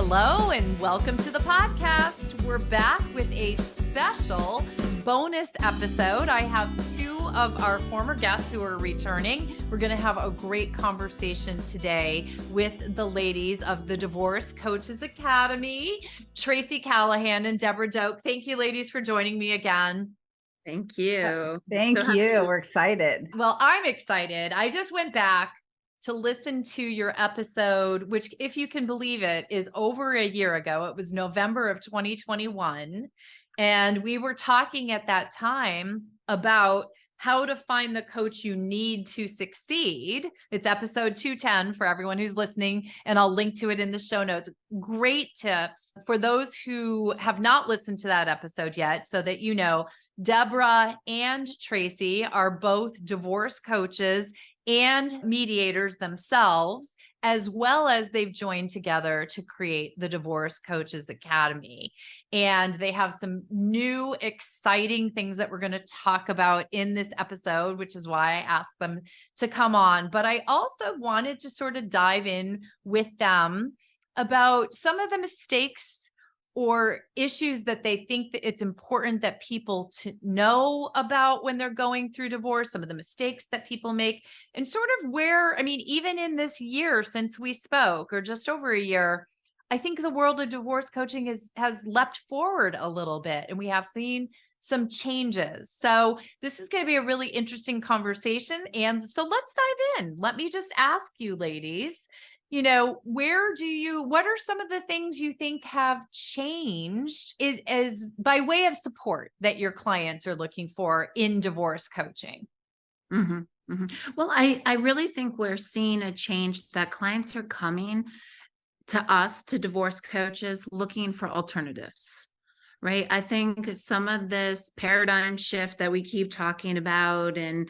Hello and welcome to the podcast. We're back with a special bonus episode. I have two of our former guests who are returning. We're going to have a great conversation today with the ladies of the Divorce Coaches Academy, Tracy Callahan and Debra Doak. Thank you, ladies, for joining me again. Thank you. Thank you. We're excited. Well, I'm excited. I just went back to listen to your episode, which, if you can believe it, is over a year ago. It was November of 2021. And we were talking at that time about how to find the coach you need to succeed. It's episode 210 for everyone who's listening, and I'll link to it in the show notes. Great tips for those who have not listened to that episode yet, so that you know, Debra and Tracy are both divorce coaches and mediators themselves, as well as they've joined together to create the Divorce Coaches Academy. And they have some new exciting things that we're going to talk about in this episode, which is why I asked them to come on. But I also wanted to sort of dive in with them about some of the mistakes or issues that they think that it's important that people to know about when they're going through divorce, some of the mistakes that people make, and sort of where, I mean, even in this year since we spoke, or just over a year, I think the world of divorce coaching has leapt forward a little bit, and we have seen some changes. So this is going to be a really interesting conversation. And so let's dive in. Let me just ask you, ladies, you know, what are some of the things you think have changed is by way of support that your clients are looking for in divorce coaching? Mm-hmm, mm-hmm. Well, I really think we're seeing a change that clients are coming to us, to divorce coaches, looking for alternatives. Right. I think some of this paradigm shift that we keep talking about and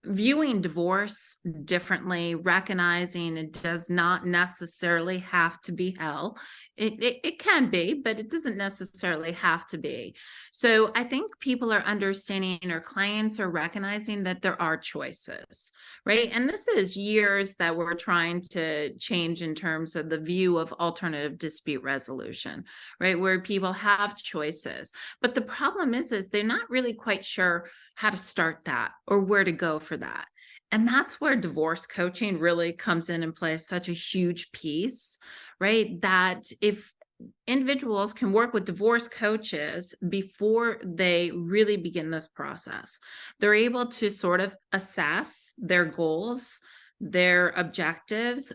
viewing divorce differently, recognizing it does not necessarily have to be hell. It can be, but it doesn't necessarily have to be. So I think people are understanding, or clients are recognizing that there are choices, right? And this is years that we're trying to change in terms of the view of alternative dispute resolution, right? Where people have choices. But the problem is they're not really quite sure how to start that or where to go for that. And that's where divorce coaching really comes in and plays such a huge piece, right? That if individuals can work with divorce coaches before they really begin this process, they're able to sort of assess their goals, their objectives.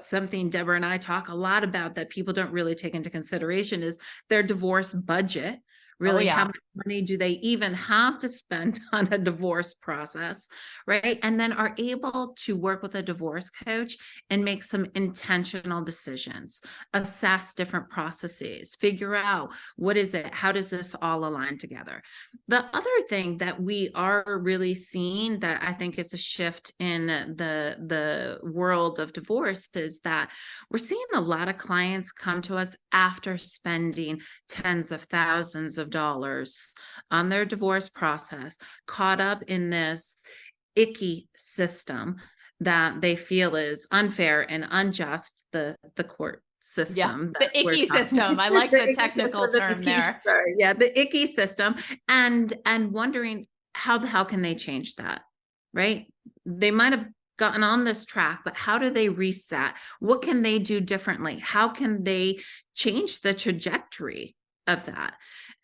Something Debra and I talk a lot about that people don't really take into consideration is their divorce budget. Really, how much money do they even have to spend on a divorce process, right? And then are able to work with a divorce coach and make some intentional decisions, assess different processes, figure out what is it, how does this all align together? The other thing that we are really seeing that I think is a shift in the world of divorce is that we're seeing a lot of clients come to us after spending tens of thousands of dollars on their divorce process, caught up in this icky system that they feel is unfair and unjust, the court system. Yeah, the icky system. I like the technical term there. Yeah, the icky system, and wondering how the hell can they change that, right? They might have gotten on this track, but how do they reset? What can they do differently? How can they change the trajectory of that?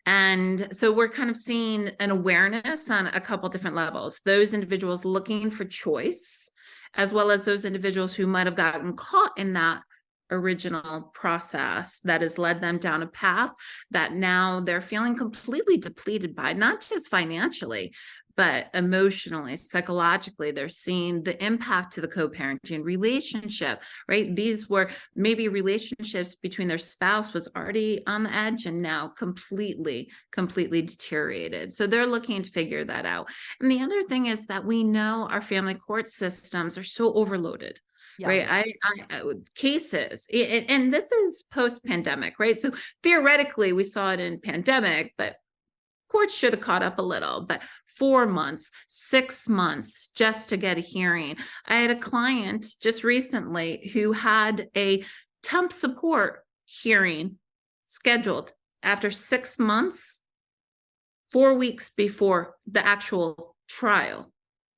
And so we're kind of seeing an awareness on a couple different levels. Those individuals looking for choice, as well as those individuals who might have gotten caught in that original process that has led them down a path that now they're feeling completely depleted by, not just financially, but emotionally, psychologically. They're seeing the impact to the co-parenting relationship, right? These were maybe relationships between their spouse was already on the edge and now completely deteriorated. So they're looking to figure that out. And the other thing is that we know our family court systems are so overloaded. Yeah. Right. I cases, and this is post-pandemic, right? So theoretically, we saw it in pandemic, but courts should have caught up a little, but 4 months, 6 months just to get a hearing. I had a client just recently who had a temp support hearing scheduled after 6 months, 4 weeks before the actual trial.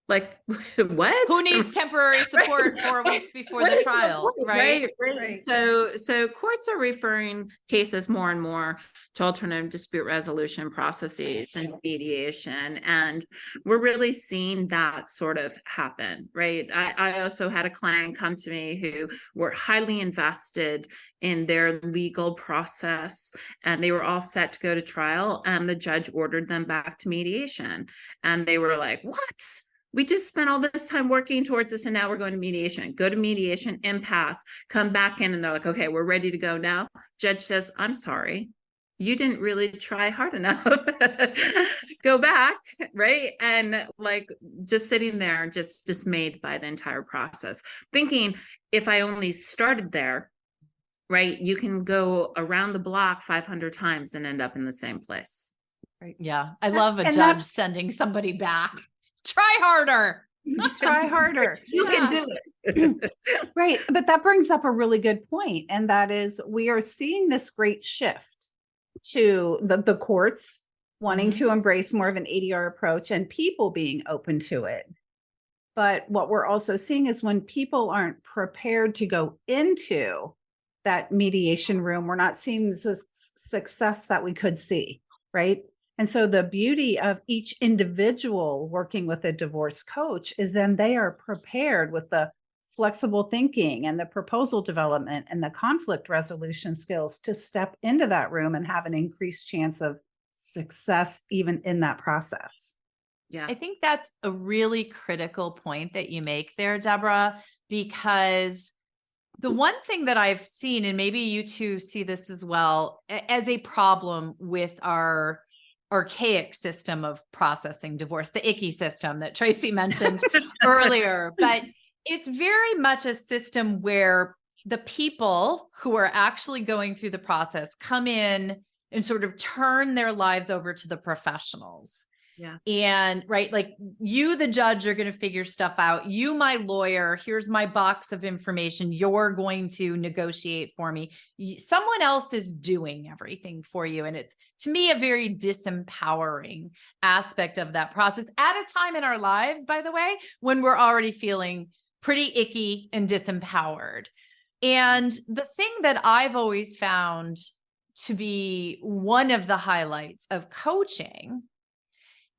Like, what? Who needs temporary support 4 weeks before What the is trial, point, right? Right. So courts are referring cases more and more to alternative dispute resolution processes and mediation, and we're really seeing that sort of happen, right? I also had a client come to me who were highly invested in their legal process, and they were all set to go to trial, and the judge ordered them back to mediation, and they were like, "What? We just spent all this time working towards this, and now we're going to mediation." Go to mediation, impasse, come back in, and they're like, "Okay, we're ready to go now." Judge says, "I'm sorry, you didn't really try hard enough." Go back, right? And like, just sitting there, just dismayed by the entire process, thinking, if I only started there, right, you can go around the block 500 times and end up in the same place. Right. Yeah. I love a And judge that- sending somebody back. Try harder. Try harder. You Yeah. can do it. Right. But that brings up a really good point. And that is, we are seeing this great shift to the courts wanting Mhm. to embrace more of an ADR approach and people being open to it. But what we're also seeing is when people aren't prepared to go into that mediation room, we're not seeing the success that we could see, right? And so the beauty of each individual working with a divorce coach is then they are prepared with the flexible thinking and the proposal development and the conflict resolution skills to step into that room and have an increased chance of success even in that process. Yeah. I think that's a really critical point that you make there, Debra, because the one thing that I've seen, and maybe you two see this as well, as a problem with our archaic system of processing divorce, the icky system that Tracy mentioned earlier, but it's very much a system where the people who are actually going through the process come in and sort of turn their lives over to the professionals. Yeah. And right, like you, the judge, are going to figure stuff out. You, my lawyer, here's my box of information. You're going to negotiate for me. Someone else is doing everything for you. And it's, to me, a very disempowering aspect of that process at a time in our lives, by the way, when we're already feeling pretty icky and disempowered. And the thing that I've always found to be one of the highlights of coaching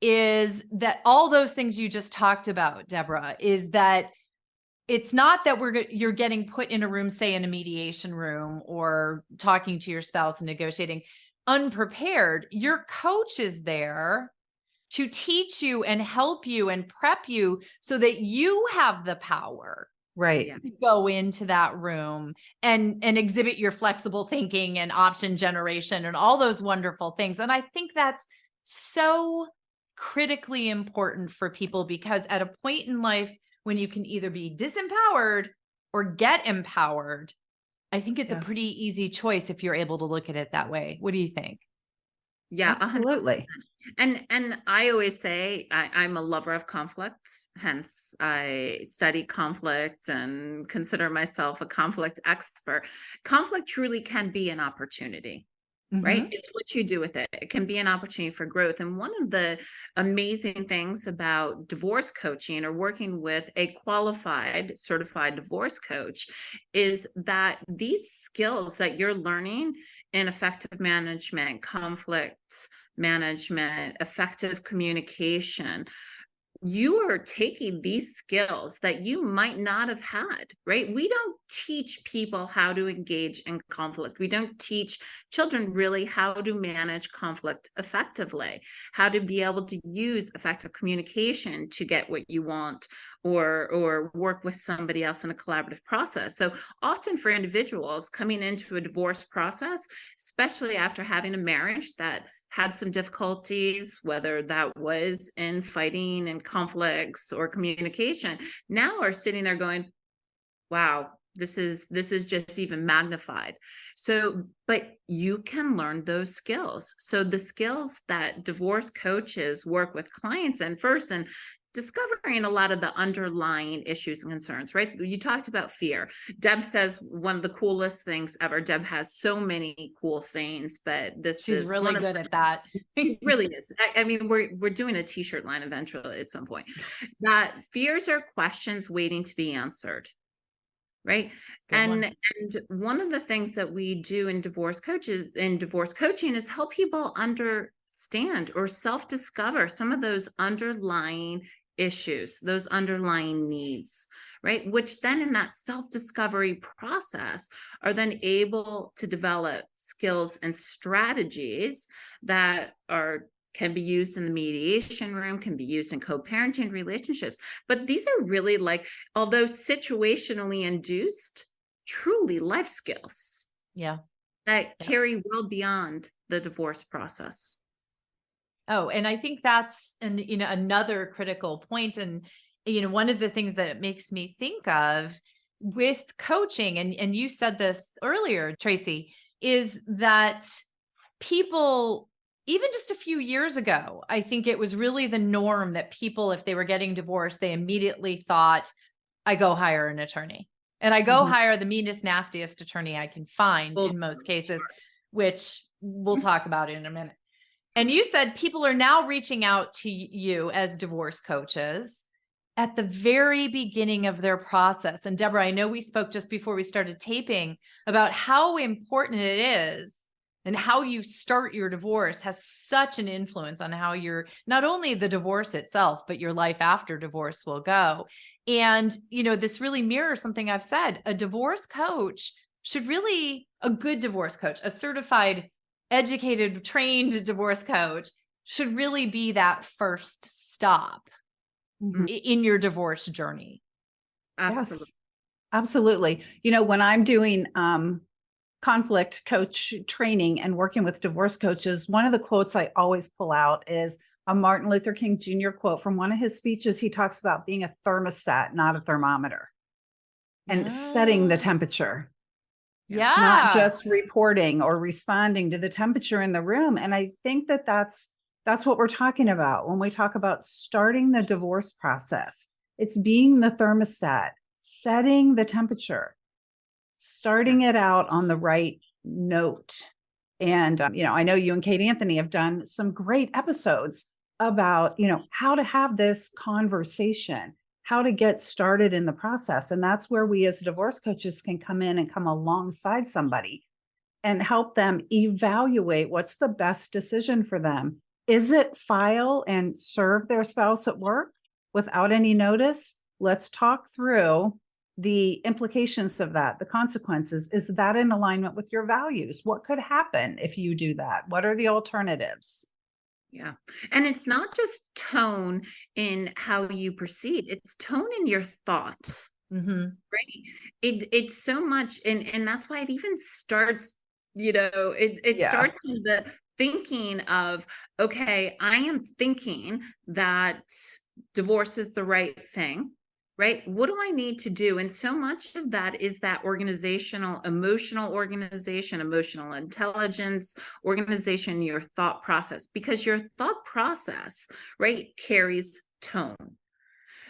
is that all those things you just talked about, Debra, is that it's not that you're getting put in a room, say in a mediation room or talking to your spouse and negotiating unprepared. Your coach is there to teach you and help you and prep you so that you have the power Right. to go into that room and exhibit your flexible thinking and option generation and all those wonderful things. And I think that's so critically important for people, because at a point in life when you can either be disempowered or get empowered, I think it's a pretty easy choice if you're able to look at it that way. What do you think? Yeah, 100%. Absolutely. And I always say I'm a lover of conflict, hence I study conflict and consider myself a conflict expert. Conflict truly can be an opportunity. Right? It's what you do with it. It can be an opportunity for growth. And one of the amazing things about divorce coaching or working with a qualified, certified divorce coach is that these skills that you're learning in effective management, conflict management, effective communication, you are taking these skills that you might not have had, right? We don't teach people how to engage in conflict. We don't teach children really how to manage conflict effectively, how to be able to use effective communication to get what you want, or work with somebody else in a collaborative process. So often for individuals coming into a divorce process, especially after having a marriage that had some difficulties, whether that was in fighting and conflicts or communication, now are sitting there going, wow, this is just even magnified. So, but you can learn those skills. So the skills that divorce coaches work with clients in first, and discovering a lot of the underlying issues and concerns, right? You talked about fear. Deb says one of the coolest things ever. Deb has so many cool sayings, but this She's is really one of good at that. it really is. I mean, we're doing a t-shirt line eventually at some point. That fears are questions waiting to be answered. Right. Good one. And one of the things that we do in divorce coaching is help people understand or self-discover some of those underlying issues, those underlying needs, right? Which then in that self-discovery process are then able to develop skills and strategies that can be used in the mediation room, can be used in co-parenting relationships. But these are really, like, although situationally induced, truly life skills. Yeah. That carry well beyond the divorce process. Oh, and I think that's another critical point. And one of the things that it makes me think of with coaching, and you said this earlier, Tracy, is that people, even just a few years ago, I think it was really the norm that people, if they were getting divorced, they immediately thought, I go hire an attorney, and I go hire the meanest, nastiest attorney I can find in most cases, which we'll talk about in a minute. And you said people are now reaching out to you as divorce coaches at the very beginning of their process. And Debra, I know we spoke just before we started taping about how important it is, and how you start your divorce has such an influence on how not only the divorce itself, but your life after divorce will go. And, this really mirrors something I've said. A divorce coach a good divorce coach, a certified, educated, trained divorce coach should really be that first stop in your divorce journey. Absolutely. Yes, absolutely. When I'm doing conflict coach training and working with divorce coaches, one of the quotes I always pull out is a Martin Luther King Jr. quote from one of his speeches. He talks about being a thermostat, not a thermometer, and setting the temperature. Yeah. Not just reporting or responding to the temperature in the room. And I think that that's what we're talking about when we talk about starting the divorce process. It's being the thermostat, setting the temperature, starting it out on the right note. And, I know you and Kate Anthony have done some great episodes about, how to have this conversation, how to get started in the process. And that's where we as divorce coaches can come in and come alongside somebody and help them evaluate what's the best decision for them. Is it file and serve their spouse at work without any notice? Let's talk through the implications of that, the consequences. Is that in alignment with your values? What could happen if you do that? What are the alternatives? Yeah. And it's not just tone in how you proceed, it's tone in your thought. Right. It's so much. And that's why it even starts, it starts with the thinking of, okay, I am thinking that divorce is the right thing. Right? What do I need to do? And so much of that is that emotional intelligence, organization, your thought process, because your thought process, right, carries tone.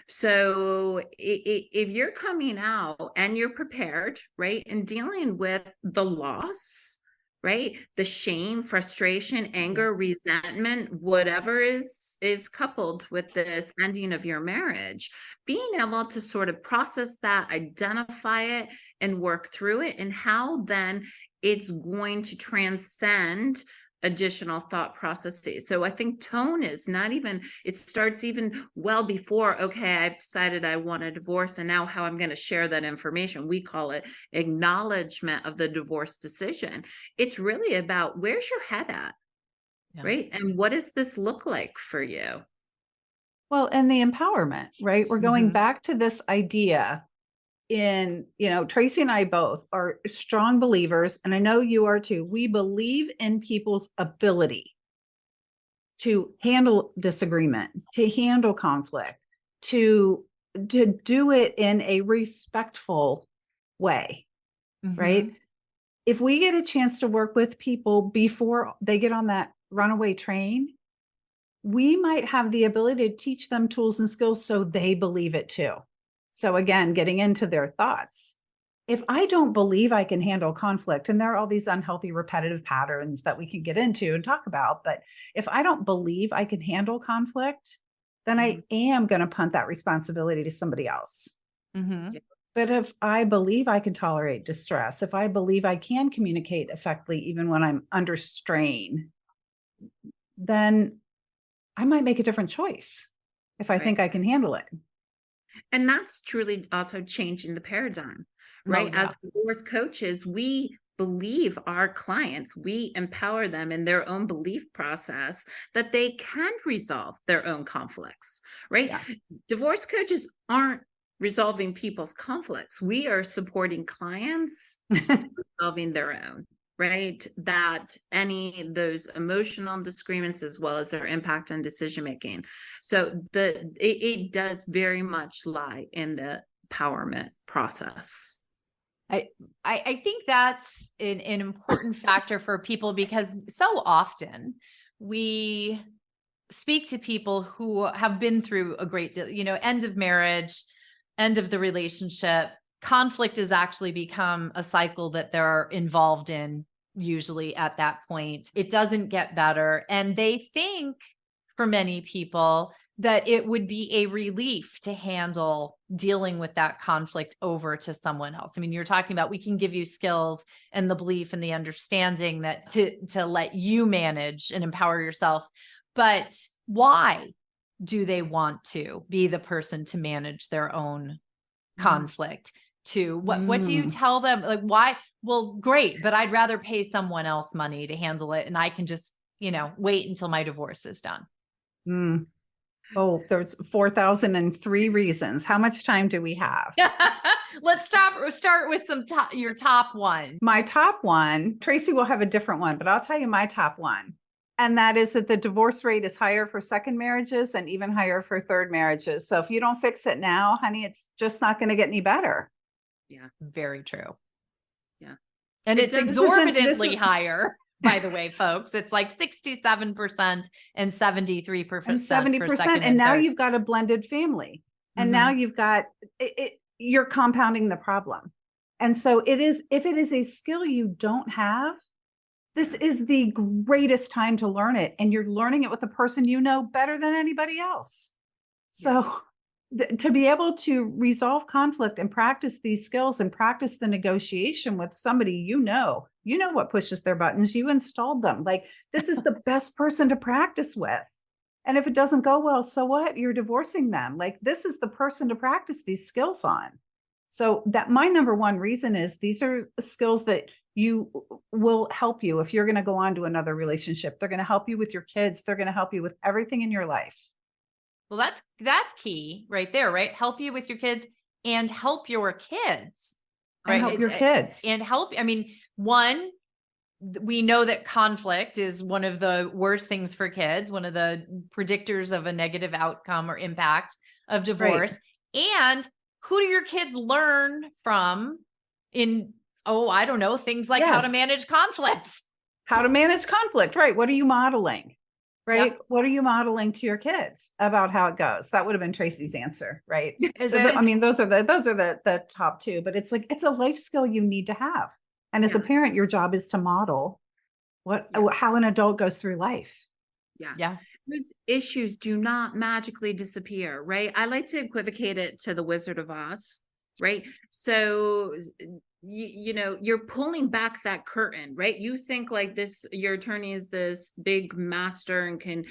So if you're coming out and you're prepared, right, and dealing with the loss, right, the shame, frustration, anger, resentment, whatever is coupled with this ending of your marriage, being able to sort of process that, identify it, and work through it, and how then it's going to transcend additional thought processes. So I think tone is not even, it starts even well before, okay, I've decided I want a divorce, and now how I'm going to share that information. We call it acknowledgement of the divorce decision. It's really about, where's your head at? Right? And what does this look like for you? Well, and the empowerment, right? We're going back to this idea Tracy and I both are strong believers, and I know you are too. We believe in people's ability to handle disagreement, to handle conflict, to do it in a respectful way, right? If we get a chance to work with people before they get on that runaway train, we might have the ability to teach them tools and skills so they believe it too. So again, getting into their thoughts. If I don't believe I can handle conflict, and there are all these unhealthy repetitive patterns that we can get into and talk about, but if I don't believe I can handle conflict, then I am going to punt that responsibility to somebody else. Mm-hmm. But if I believe I can tolerate distress, if I believe I can communicate effectively, even when I'm under strain, then I might make a different choice if I think I can handle it. And that's truly also changing the paradigm, right? Oh, yeah. As divorce coaches, we believe our clients, we empower them in their own belief process that they can resolve their own conflicts, right? Yeah. Divorce coaches aren't resolving people's conflicts. We are supporting clients resolving their own, right? That any of those emotional disagreements, as well as their impact on decision making. So it does very much lie in the empowerment process. I think that's an important factor for people, because so often we speak to people who have been through a great deal, end of marriage, end of the relationship. Conflict has actually become a cycle that they're involved in, usually at that point. It doesn't get better. And they think, for many people, that it would be a relief to handle dealing with that conflict over to someone else. I mean, you're talking about, we can give you skills and the belief and the understanding that to let you manage and empower yourself. But why do they want to be the person to manage their own conflict? What do you tell them? Like, why? Well, great, but I'd rather pay someone else money to handle it, and I can just, wait until my divorce is done. Oh, there's 4,003 reasons. How much time do we have? Let's start with your top one. My top one, Tracy will have a different one, but I'll tell you my top one. And that is that the divorce rate is higher for second marriages and even higher for third marriages. So if you don't fix it now, honey, it's just not going to get any better. Yeah. Very true. Yeah. And it's exorbitantly higher, by the way, folks. It's like 67% and 73%. And 70%. And now you've got a blended family. And now you've got you're compounding the problem. And so if it is a skill you don't have, this is the greatest time to learn it. And you're learning it with a person you know better than anybody else. So to be able to resolve conflict and practice these skills and practice the negotiation with somebody you know what pushes their buttons, you installed them. Like, this is the best person to practice with. And if it doesn't go well, so what? You're divorcing them. Like, this is the person to practice these skills on. So that my number one reason is these are skills that you will help you if you're going to go on to another relationship. They're going to help you with your kids. They're going to help you with everything in your life. Well, that's key right there, right? Help you with your kids and help your kids, right? And help your kids. And help. I mean, one, we know that conflict is one of the worst things for kids, one of the predictors of a negative outcome or impact of divorce. Right. And who do your kids learn from in, I don't know, things like how to manage conflict? How to manage conflict, right? What are you modeling? Right? Yep. What are you modeling to your kids about how it goes? That would have been Tracy's answer, right? Those are the top two, but it's like, it's a life skill you need to have. And as a parent, your job is to model how an adult goes through life. Yeah. Those issues do not magically disappear, right? I like to equivocate it to the Wizard of Oz, right? So you're pulling back that curtain, right? You think like this, your attorney is this big master and can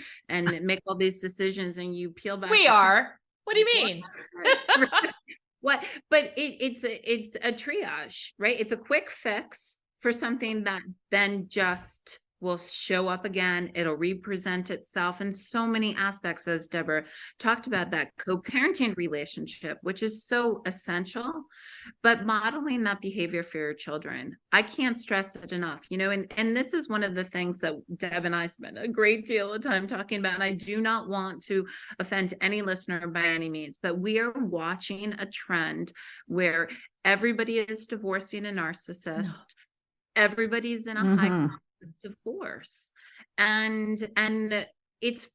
make all these decisions, and you peel back. We are. What do you mean? What? But it's a triage, right? It's a quick fix for something that then just will show up again. It'll represent itself in so many aspects, as Debra talked about, that co-parenting relationship, which is so essential, but modeling that behavior for your children. I can't stress it enough, and this is one of the things that Deb and I spend a great deal of time talking about. And I do not want to offend any listener by any means, but we are watching a trend where everybody is divorcing a narcissist. No. Everybody's in a high divorce, and it's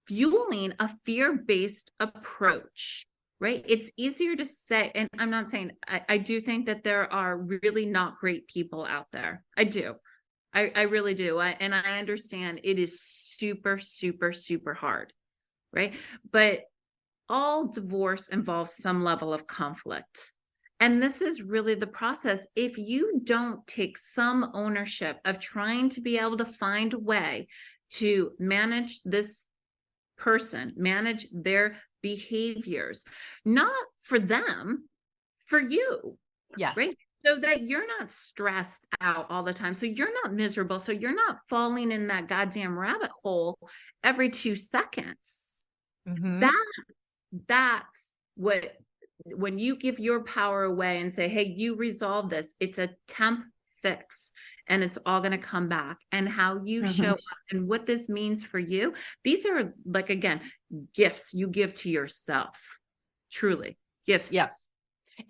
fueling a fear-based approach, right? It's easier to say, and I'm not saying, I do think that there are really not great people out there. I do. I really do. And I understand it is super, super, super hard, right? But all divorce involves some level of conflict. And this is really the process. If you don't take some ownership of trying to be able to find a way to manage this person, manage their behaviors, not for them, for you, Yes. right? So that you're not stressed out all the time. So you're not miserable. So you're not falling in that goddamn rabbit hole every 2 seconds. Mhm. That's what, when you give your power away and say, hey, you resolve this, it's a temp fix and it's all going to come back. And how you show up and what this means for you, these are, like, again, gifts you give to yourself. Truly, gifts. Yep.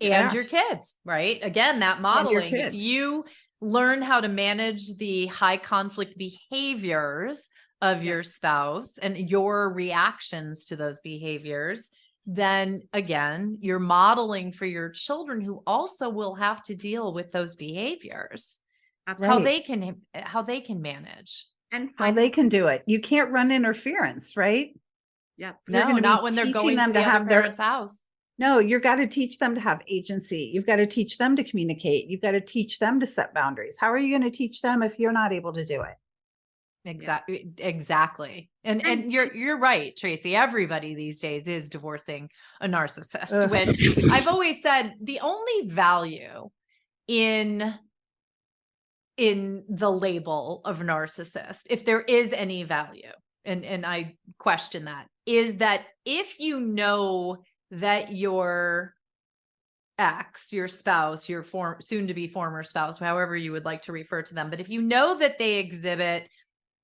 And Yeah. your kids, right? Again, that your modeling. If kids. you learn how to manage the high conflict behaviors of your spouse and your reactions to those behaviors, then again, you're modeling for your children who also will have to deal with those behaviors. How Right. they can manage. And How they can do it. You can't run interference, right? yeah. You're No, gonna be not when they're teaching going them to to the have other their- parent's house. No, you've got to teach them to have agency. You've got to teach them to communicate. You've got to teach them to set boundaries. How are you going to teach them if you're not able to do it? Exactly. And you're right, Tracy. Everybody these days is divorcing a narcissist, Ugh. which I've always said the only value in the label of narcissist, if there is any value, and I question that, is that if you know that your ex, your spouse, your soon to be former spouse, however you would like to refer to them, but if you know that they exhibit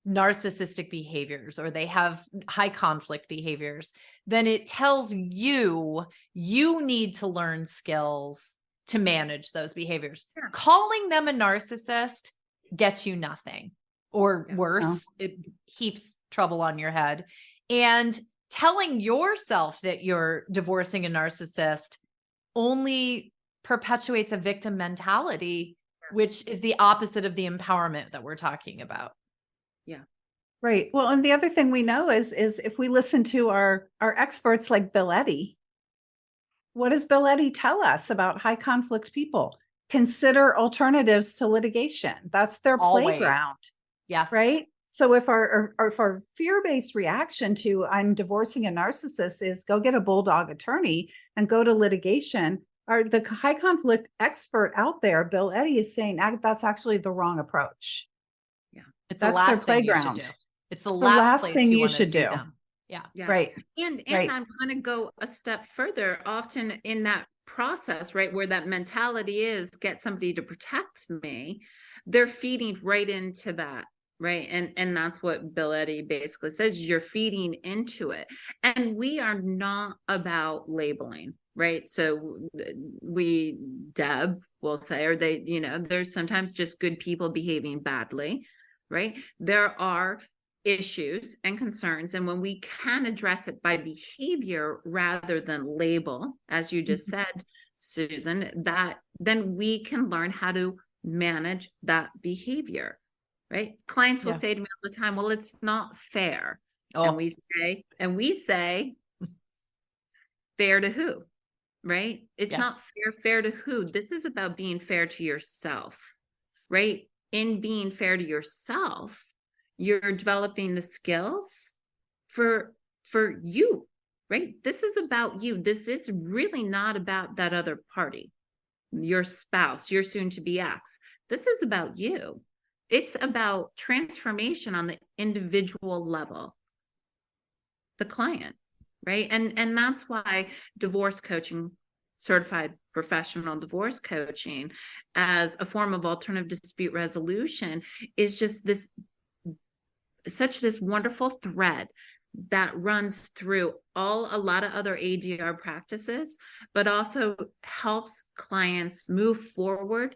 narcissistic behaviors or they have high conflict behaviors, then it tells you need to learn skills to manage those behaviors. Yeah. Calling them a narcissist gets you nothing, or worse, it heaps trouble on your head. And telling yourself that you're divorcing a narcissist only perpetuates a victim mentality, which is the opposite of the empowerment that we're talking about. Right. Well, and the other thing we know is if we listen to our experts like Bill Eddy, what does Bill Eddy tell us about high conflict people? Consider alternatives to litigation. That's their Always. playground. Yes. Right. So if our fear-based reaction to I'm divorcing a narcissist is go get a bulldog attorney and go to litigation, the high conflict expert out there, Bill Eddy, is saying that's actually the wrong approach. Yeah. It's That's the last their thing you should playground. do. It's It's the the last last place thing you you want to should see do. them. Yeah. Right. And Right. I'm going to go a step further. Often in that process, right, where that mentality is get somebody to protect me, they're feeding right into that, right? And that's what Bill Eddy basically says, you're feeding into it. And we are not about labeling, right? So Deb will say, or they, there's sometimes just good people behaving badly, right? There are issues and concerns, and when we can address it by behavior rather than label, as you just said, Susan, that then we can learn how to manage that behavior, right? Clients will say to me all the time, well, it's not fair. And we say fair to who, right? It's not fair to who. This is about being fair to yourself, right? In being fair to yourself, you're developing the skills for you, right? This is about you. This is really not about that other party, your spouse, your soon to be ex. This is about you. It's about transformation on the individual level, the client, right? And that's why divorce coaching, certified professional divorce coaching as a form of alternative dispute resolution is just this wonderful thread that runs through a lot of other ADR practices, but also helps clients move forward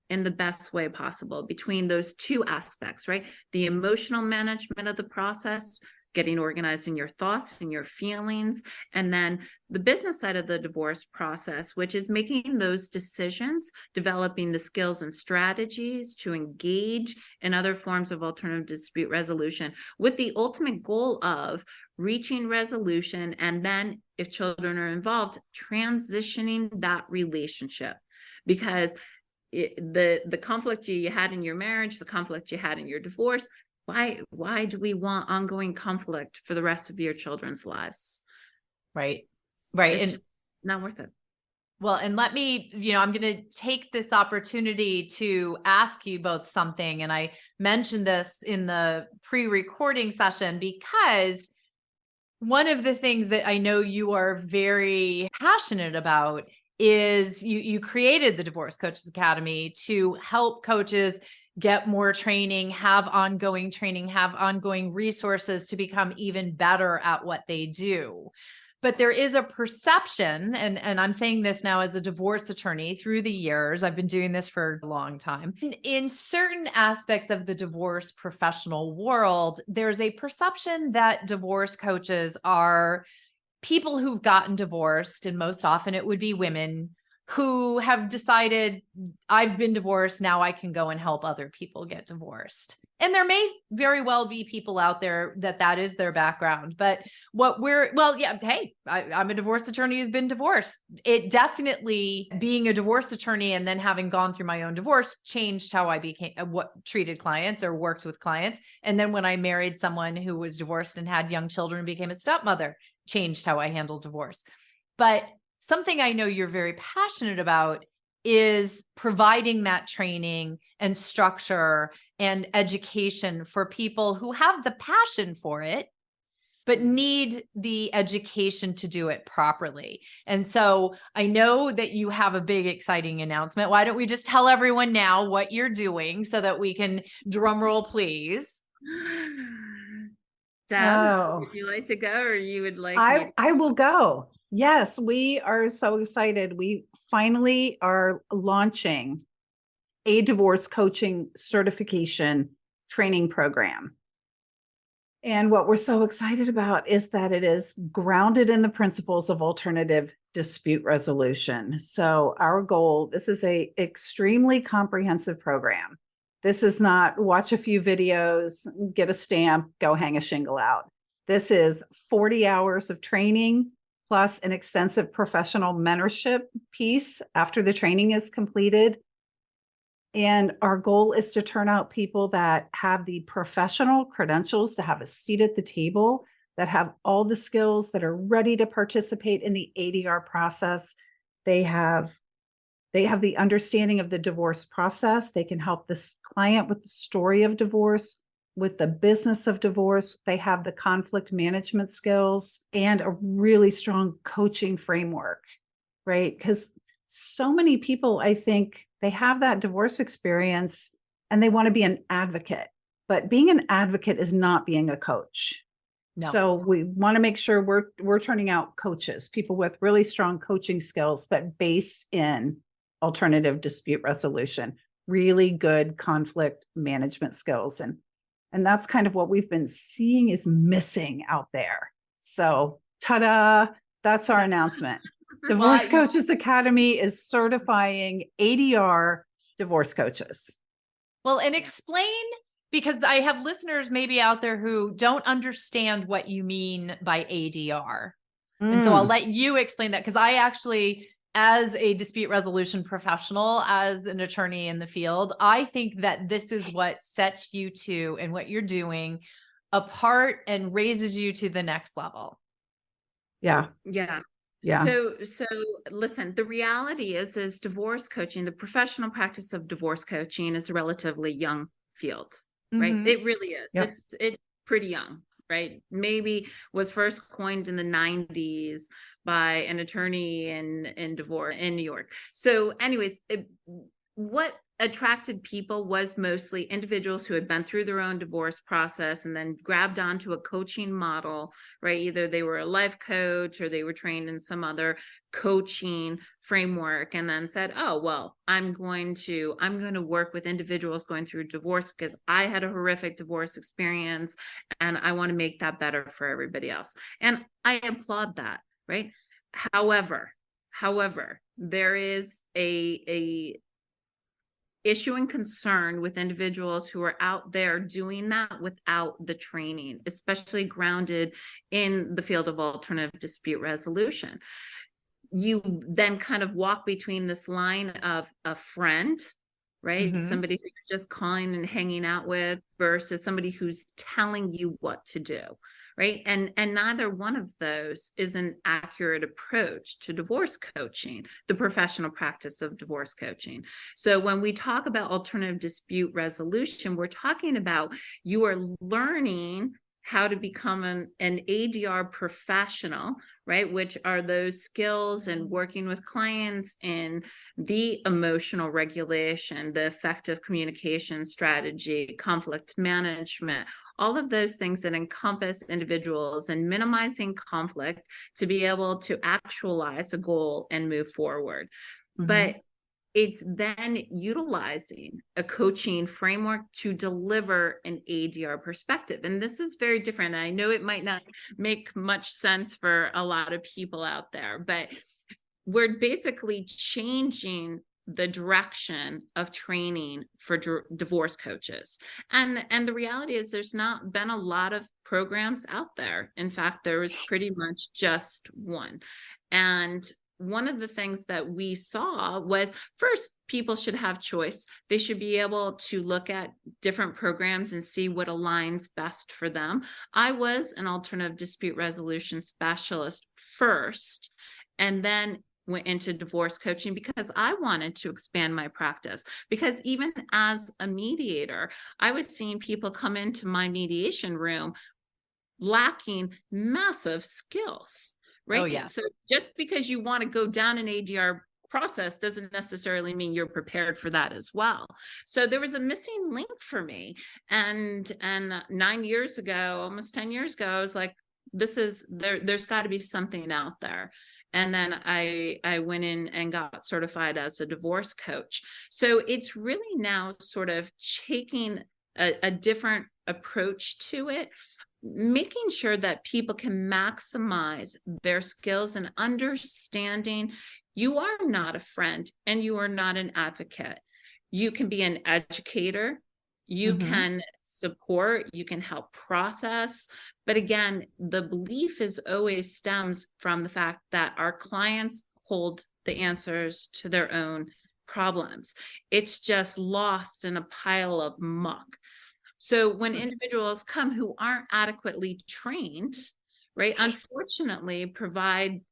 in the best way possible between those two aspects, right? The emotional management of the process getting organized in your thoughts and your feelings. And then the business side of the divorce process, which is making those decisions, developing the skills and strategies to engage in other forms of alternative dispute resolution, with the ultimate goal of reaching resolution. And then if children are involved, transitioning that relationship. Because the conflict you had in your marriage, the conflict you had in your divorce, why do we want ongoing conflict for the rest of your children's lives? Right. It's And not worth it. well, and let me, I'm going to take this opportunity to ask you both something. And I mentioned this in the pre-recording session, because one of the things that I know you are very passionate about is you created the Divorce Coaches Academy to help coaches get more training, have ongoing training, have ongoing resources to become even better at what they do. But there is a perception, and I'm saying this now as a divorce attorney through the years, I've been doing this for a long time. In certain aspects of the divorce professional world, there's a perception that divorce coaches are people who've gotten divorced, and most often it would be women who have decided, I've been divorced, now I can go and help other people get divorced. And there may very well be people out there that is their background, but I'm a divorce attorney who's been divorced. It definitely, being a divorce attorney and then having gone through my own divorce, changed how I became, treated clients or worked with clients. And then when I married someone who was divorced and had young children and became a stepmother, changed how I handle divorce. But something I know you're very passionate about is providing that training and structure and education for people who have the passion for it, but need the education to do it properly. And so I know that you have a big, exciting announcement. Why don't we just tell everyone now what you're doing so that we can, drum roll, please. Deb, would you like to go, or you would like me I will go. Yes, we are so excited. We finally are launching a divorce coaching certification training program. And what we're so excited about is that it is grounded in the principles of alternative dispute resolution. So our goal, this is a extremely comprehensive program. This is not watch a few videos, get a stamp, go hang a shingle out. This is 40 hours of training plus an extensive professional mentorship piece after the training is completed. And our goal is to turn out people that have the professional credentials to have a seat at the table, that have all the skills, that are ready to participate in the ADR process. They have the understanding of the divorce process. They can help this client with the story of divorce, with the business of divorce. They have the conflict management skills and a really strong coaching framework, right? Because so many people, I think, they have that divorce experience and they want to be an advocate, but being an advocate is not being a coach. No. So we want to make sure we're turning out coaches, people with really strong coaching skills, but based in alternative dispute resolution, really good conflict management skills. And that's kind of what we've been seeing is missing out there. So ta-da, that's our announcement. Divorce Coaches Academy is certifying ADR divorce coaches. Well, and explain, because I have listeners maybe out there who don't understand what you mean by ADR. And so I'll let you explain that, because I actually, as a dispute resolution professional, as an attorney in the field, I think that this is what sets you two and what you're doing apart and raises you to the next level. Yeah. Yeah. Yeah. So listen, the reality is divorce coaching, the professional practice of divorce coaching is a relatively young field, right? Mm-hmm. It really is. Yep. It's pretty young, right? Maybe was first coined in the 90s by an attorney in divorce in New York. So anyways, what attracted people was mostly individuals who had been through their own divorce process and then grabbed onto a coaching model, right? Either they were a life coach or they were trained in some other coaching framework, and then said, oh, well, I'm going to work with individuals going through divorce because I had a horrific divorce experience and I want to make that better for everybody else. And I applaud that, right? However, there is a issue and concern with individuals who are out there doing that without the training, especially grounded in the field of alternative dispute resolution. You then kind of walk between this line of a friend, right? Somebody who you're just calling and hanging out with versus somebody who's telling you what to do, right? And neither one of those is an accurate approach to divorce coaching, the professional practice of divorce coaching. So when we talk about alternative dispute resolution, we're talking about you are learning how to become an ADR professional, right? Which are those skills and working with clients in the emotional regulation, the effective communication strategy, conflict management, all of those things that encompass individuals and minimizing conflict to be able to actualize a goal and move forward. But it's then utilizing a coaching framework to deliver an ADR perspective. And this is very different. I know it might not make much sense for a lot of people out there, but we're basically changing the direction of training for divorce coaches. And the reality is there's not been a lot of programs out there. In fact, there was pretty much just one. And one of the things that we saw was, first, people should have choice. They should be able to look at different programs and see what aligns best for them. I was an alternative dispute resolution specialist first, and then went into divorce coaching because I wanted to expand my practice. Because even as a mediator, I was seeing people come into my mediation room lacking massive skills. Right. Oh, yes. So just because you want to go down an ADR process doesn't necessarily mean you're prepared for that as well. So there was a missing link for me. And 9 years ago, almost 10 years ago, I was like, there's got to be something out there. And then I went in and got certified as a divorce coach. So it's really now sort of taking a different approach to it, making sure that people can maximize their skills and understanding you are not a friend and you are not an advocate. You can be an educator, you can support, you can help process. But again, the belief is always stems from the fact that our clients hold the answers to their own problems. It's just lost in a pile of muck. So when individuals come who aren't adequately trained, right, unfortunately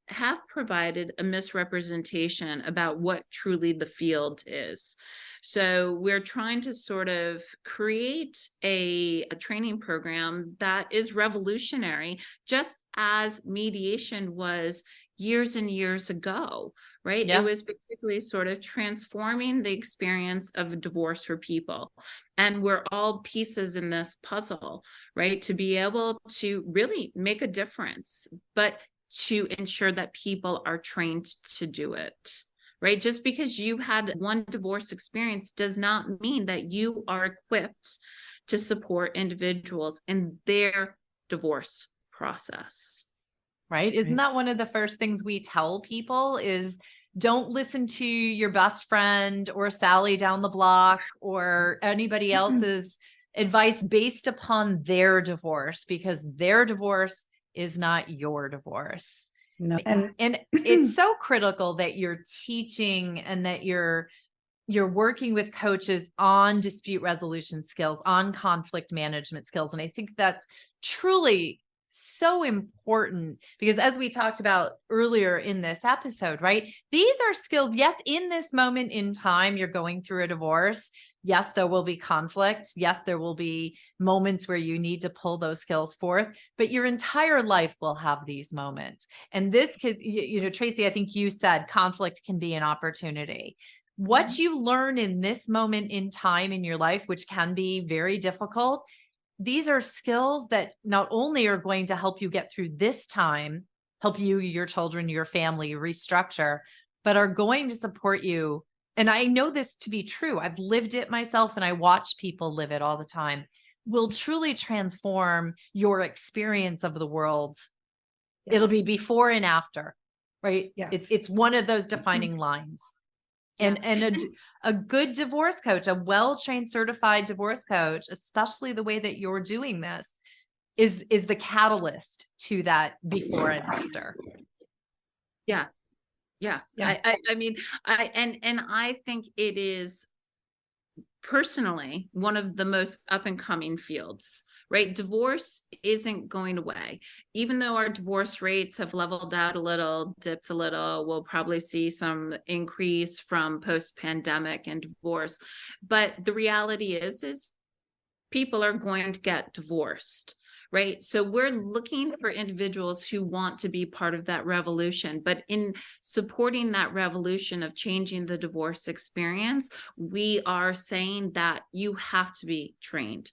have provided a misrepresentation about what truly the field is. So we're trying to sort of create a training program that is revolutionary, just as mediation was years and years ago, right? Yeah. It was basically sort of transforming the experience of a divorce for people. And we're all pieces in this puzzle, right? To be able to really make a difference, but to ensure that people are trained to do it, right? Just because you had one divorce experience does not mean that you are equipped to support individuals in their divorce process. Right? Isn't that one of the first things we tell people is don't listen to your best friend or Sally down the block or anybody else's advice based upon their divorce, because their divorce is not your divorce. No. And it's so critical that you're teaching and that you're working with coaches on dispute resolution skills, on conflict management skills. And I think that's truly so important because, as we talked about earlier in this episode, right? These are skills. Yes, in this moment in time, you're going through a divorce. Yes, there will be conflict. Yes, there will be moments where you need to pull those skills forth, but your entire life will have these moments. And this could, Tracy, I think you said conflict can be an opportunity. what you learn in this moment in time in your life, which can be very difficult, these are skills that not only are going to help you get through this time, help you, your children, your family restructure, but are going to support you. And I know this to be true. I've lived it myself and I watch people live it all the time. Will truly transform your experience of the world. Yes. It'll be before and after, right? Yes. It's one of those defining lines. And a good divorce coach, a well-trained certified divorce coach, especially the way that you're doing this, is the catalyst to that before and after. Yeah. Yeah. I mean, I think it is personally one of the most up and coming fields, right? Divorce isn't going away. Even though our divorce rates have leveled out a little, dipped a little, we'll probably see some increase from post-pandemic and divorce. But the reality is people are going to get divorced. Right. So we're looking for individuals who want to be part of that revolution. But in supporting that revolution of changing the divorce experience, we are saying that you have to be trained.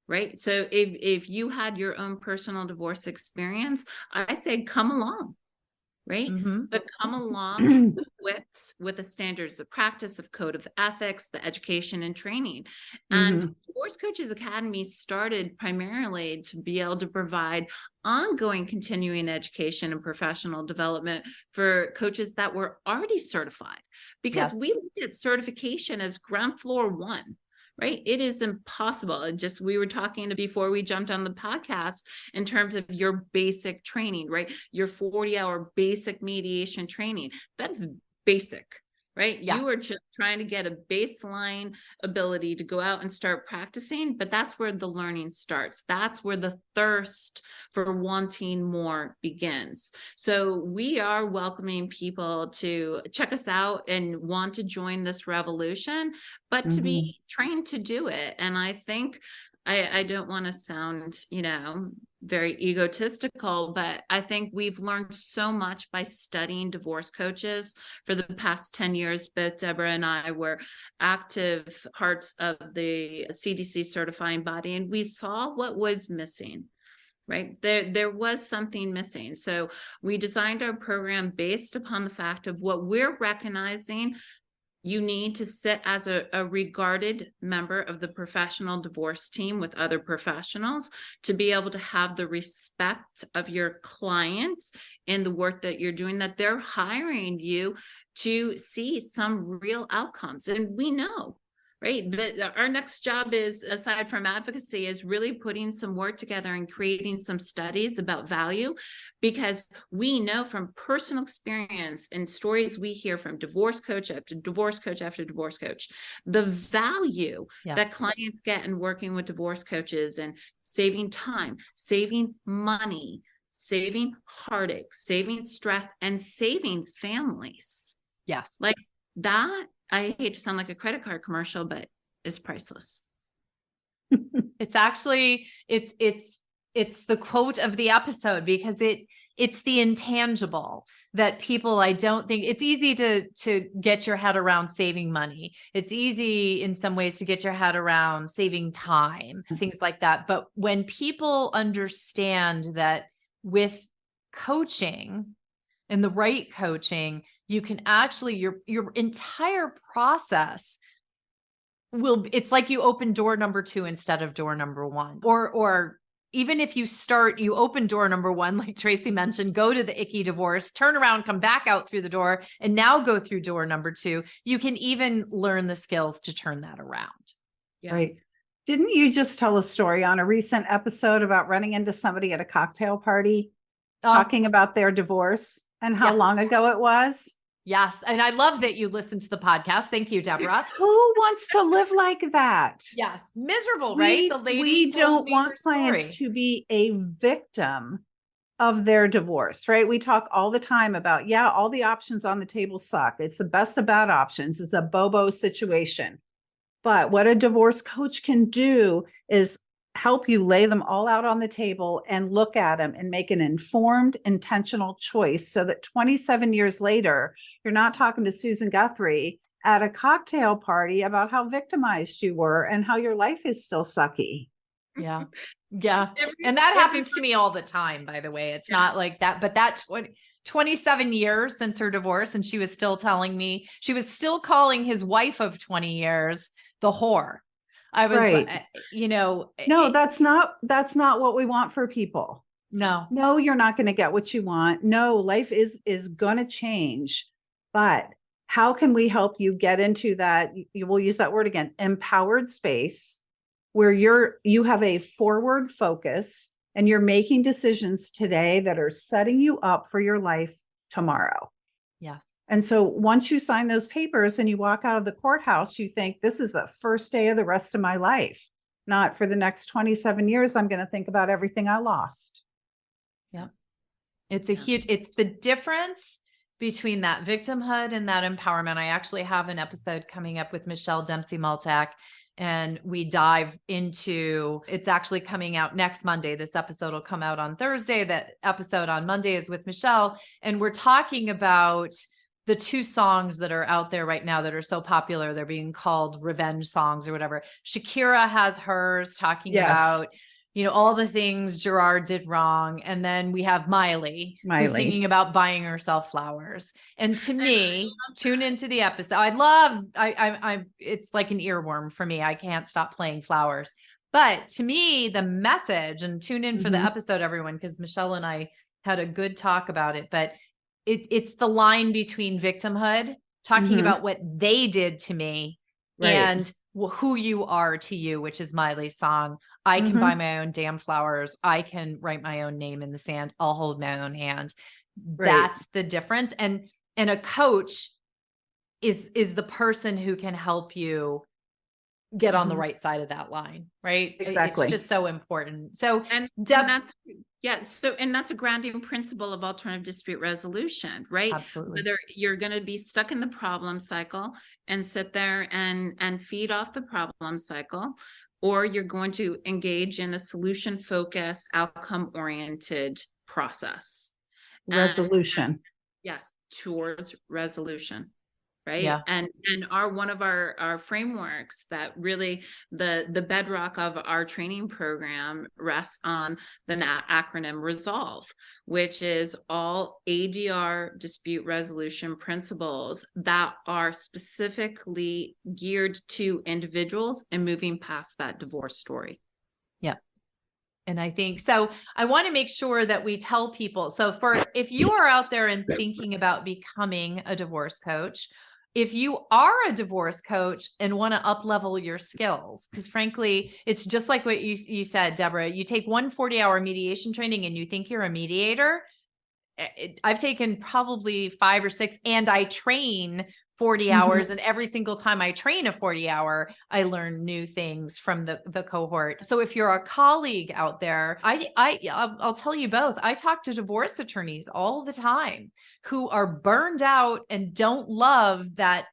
Right. So if you had your own personal divorce experience, I say come along. Right. But come along equipped with the standards of practice, of code of ethics, the education and training. And Divorce Coaches Academy started primarily to be able to provide ongoing continuing education and professional development for coaches that were already certified, because we look at certification as ground floor one. Right. It is impossible. Just we were talking before we jumped on the podcast in terms of your basic training, right? Your 40-hour basic mediation training. That's basic, right? Yeah. You are just trying to get a baseline ability to go out and start practicing, but that's where the learning starts. That's where the thirst for wanting more begins. So we are welcoming people to check us out and want to join this revolution, but to be trained to do it. And I think I don't want to sound, very egotistical, but I think we've learned so much by studying divorce coaches for the past 10 years. Both Debra and I were active parts of the CDC certifying body, and we saw what was missing. Right. There was something missing. So we designed our program based upon the fact of what we're recognizing. You need to sit as a regarded member of the professional divorce team with other professionals to be able to have the respect of your clients in the work that you're doing, that they're hiring you to see some real outcomes. And we know, right, that our next job is, aside from advocacy, is really putting some work together and creating some studies about value, because we know from personal experience and stories we hear from divorce coach after divorce coach after divorce coach, the value that clients get in working with divorce coaches and saving time, saving money, saving heartache, saving stress, and saving families. Yes. Like that, I hate to sound like a credit card commercial, but it's priceless. It's actually, it's the quote of the episode, because it's the intangible that people, I don't think it's easy to get your head around saving money. It's easy in some ways to get your head around saving time, things like that. But when people understand that with coaching and the right coaching, you can actually, your entire process it's like you open door number 2 instead of door number 1, or even if you open door number 1, like Tracy mentioned, go to the icky divorce, turn around, come back out through the door, and now go through door number 2, you can even learn the skills to turn that around. Yeah. Right. Didn't you just tell a story on a recent episode about running into somebody at a cocktail party talking about their divorce and how long ago it was? Yes. And I love that you listened to the podcast. Thank you, Debra. Who wants to live like that? Yes. Miserable, right? The lady we don't want clients story. to be a victim of their divorce, right? We talk all the time about, all the options on the table suck. It's the best of bad options. It's a Bobo situation. But what a divorce coach can do is help you lay them all out on the table and look at them and make an informed, intentional choice, so that 27 years later, you're not talking to Susan Guthrie at a cocktail party about how victimized you were and how your life is still sucky. Yeah. Yeah. Every- And that every- happens to me all the time, by the way. It's not like that, but that 27 years since her divorce, and she was still telling me, she was still calling his wife of 20 years the whore. I was, Right. No, that's not what we want for people. no. No, you're not going to get what you want. No, life is going to change. But how can we help you get into that? You will use that word again, empowered space where you have a forward focus and you're making decisions today that are setting you up for your life tomorrow. Yes. And so once you sign those papers and you walk out of the courthouse, you think this is the first day of the rest of my life. Not for the next 27 years, I'm going to think about everything I lost. Yeah. It's it's the difference between that victimhood and that empowerment. I actually have an episode coming up with Michelle Dempsey-Maltak, and we dive into, it's actually coming out next Monday. This episode will come out on Thursday. That episode on Monday is with Michelle. And we're talking about the two songs that are out there right now that are so popular. They're being called revenge songs or whatever. Shakira has hers talking about, all the things Gerard did wrong. And then we have Miley who's singing about buying herself flowers. And to me, tune into the episode. It's like an earworm for me. I can't stop playing Flowers. But to me, the message, and tune in for the episode, everyone, because Michelle and I had a good talk about it, but it's the line between victimhood, talking about what they did to me, and who you are to you, which is Miley's song. I can buy my own damn flowers. I can write my own name in the sand. I'll hold my own hand. That's the difference. And a coach is the person who can help you get on the right side of that line, right? Exactly. It's just so important. So, and that's a grounding principle of alternative dispute resolution, right? Absolutely. Whether you're going to be stuck in the problem cycle and sit there and feed off the problem cycle, or you're going to engage in a solution focused, outcome oriented process. Resolution. Yes, towards resolution. Right. Yeah. And one of our frameworks that really the bedrock of our training program rests on the acronym RESOLVE, which is all ADR dispute resolution principles that are specifically geared to individuals and moving past that divorce story. Yeah. And I think so. I want to make sure that we tell people. So if you are out there and thinking about becoming a divorce coach, if you are a divorce coach and want to up-level your skills, because frankly, it's just like what you said, Debra, you take 1 40-hour mediation training and you think you're a mediator. I've taken probably 5 or 6, and I train 40 hours. And every single time I train a 40-hour, I learn new things from the cohort. So if you're a colleague out there, I'll tell you both. I talk to divorce attorneys all the time who are burned out and don't love that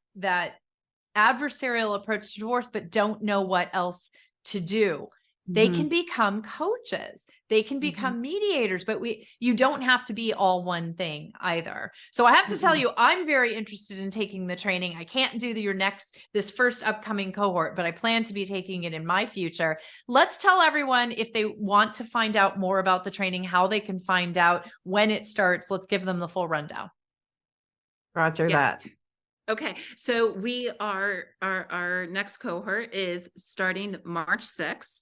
adversarial approach to divorce, but don't know what else to do. They can become coaches. They can become mediators, but you don't have to be all one thing either. So I have to tell you, I'm very interested in taking the training. I can't do this first upcoming cohort, but I plan to be taking it in my future. Let's tell everyone, if they want to find out more about the training, how they can find out when it starts. Let's give them the full rundown. Roger that. Okay, so our next cohort is starting March 6th.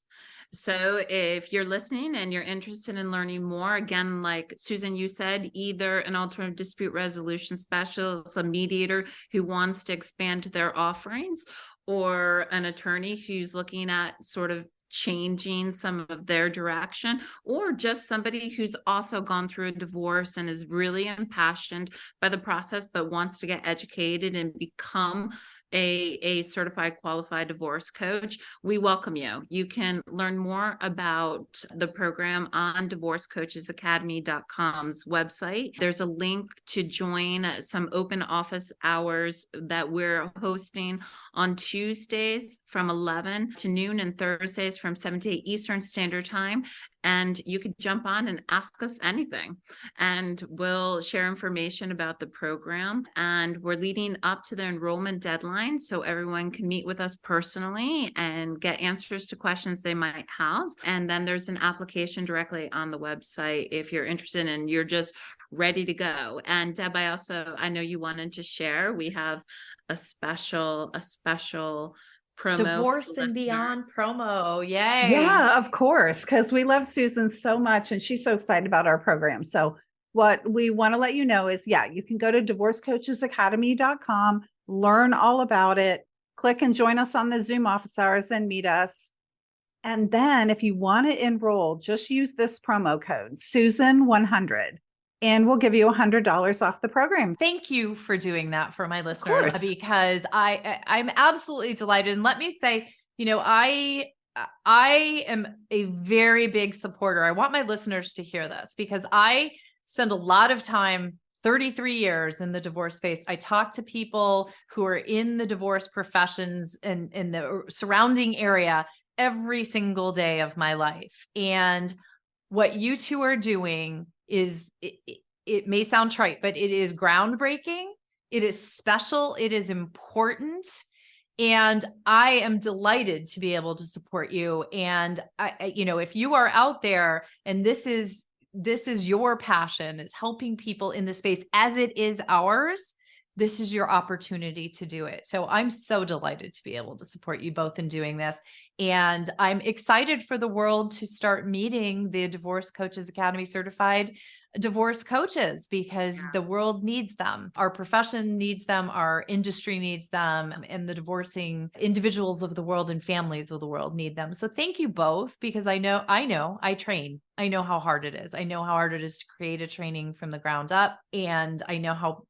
So if you're listening and you're interested in learning more, again, like Susan, you said, either an alternative dispute resolution specialist, a mediator who wants to expand their offerings, or an attorney who's looking at sort of changing some of their direction, or just somebody who's also gone through a divorce and is really impassioned by the process, but wants to get educated and become a certified qualified divorce coach, we welcome you. You can learn more about the program on divorcecoachesacademy.com's website. There's a link to join some open office hours that we're hosting on Tuesdays from 11 to noon and Thursdays from 7 to 8 Eastern Standard Time. and you could jump on and ask us anything, and we'll share information about the program. And we're leading up to the enrollment deadline, so everyone can meet with us personally and get answers to questions they might have. And then there's an application directly on the website if you're interested and you're just ready to go. And Deb, I know you wanted to share, we have a special promo. Divorce and Beyond promo. Yay. Yeah, of course, because we love Susan so much and she's so excited about our program. So what we want to let you know is, you can go to divorcecoachesacademy.com, learn all about it, click and join us on the Zoom office hours and meet us. And then if you want to enroll, just use this promo code, Susan100. And we'll give you $100 off the program. Thank you for doing that for my listeners, course. because I'm absolutely delighted. And let me say, I am a very big supporter. I want my listeners to hear this because I spend a lot of time, 33 years in the divorce space. I talk to people who are in the divorce professions and in the surrounding area every single day of my life. And what you two are doing is, it may sound trite, but it is groundbreaking. It is special. It is important. And I am delighted to be able to support you. And if you are out there and this is your passion, is helping people in the space as it is ours, this is your opportunity to do it. So I'm so delighted to be able to support you both in doing this. And I'm excited for the world to start meeting the Divorce Coaches Academy certified divorce coaches, because the world needs them. Our profession needs them. Our industry needs them. And the divorcing individuals of the world and families of the world need them. So thank you both, because I train. I know how hard it is. I know how hard it is to create a training from the ground up. And I know how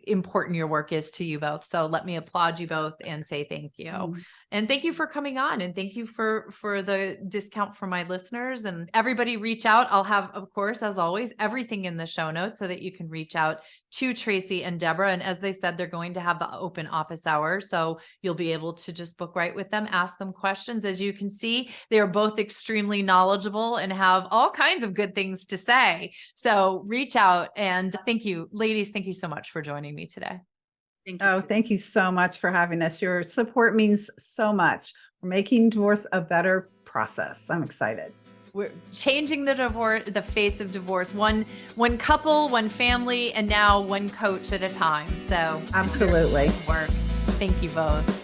important your work is to you both. So let me applaud you both and say thank you. And thank you for coming on, and thank you for the discount for my listeners. And everybody reach out. I'll have, of course, as always, everything in the show notes so that you can reach out to Tracy and Debra. And as they said, they're going to have the open office hours. So you'll be able to just book right with them, ask them questions. As you can see, they are both extremely knowledgeable and have all kinds of good things to say. So reach out, and thank you, ladies. Thank you so much for joining me today. Thank you. Thank you so much for having us. Your support means so much. We're making divorce a better process. I'm excited. We're changing the face of divorce, one couple, one family, and now one coach at a time. So absolutely. Work. Thank you both.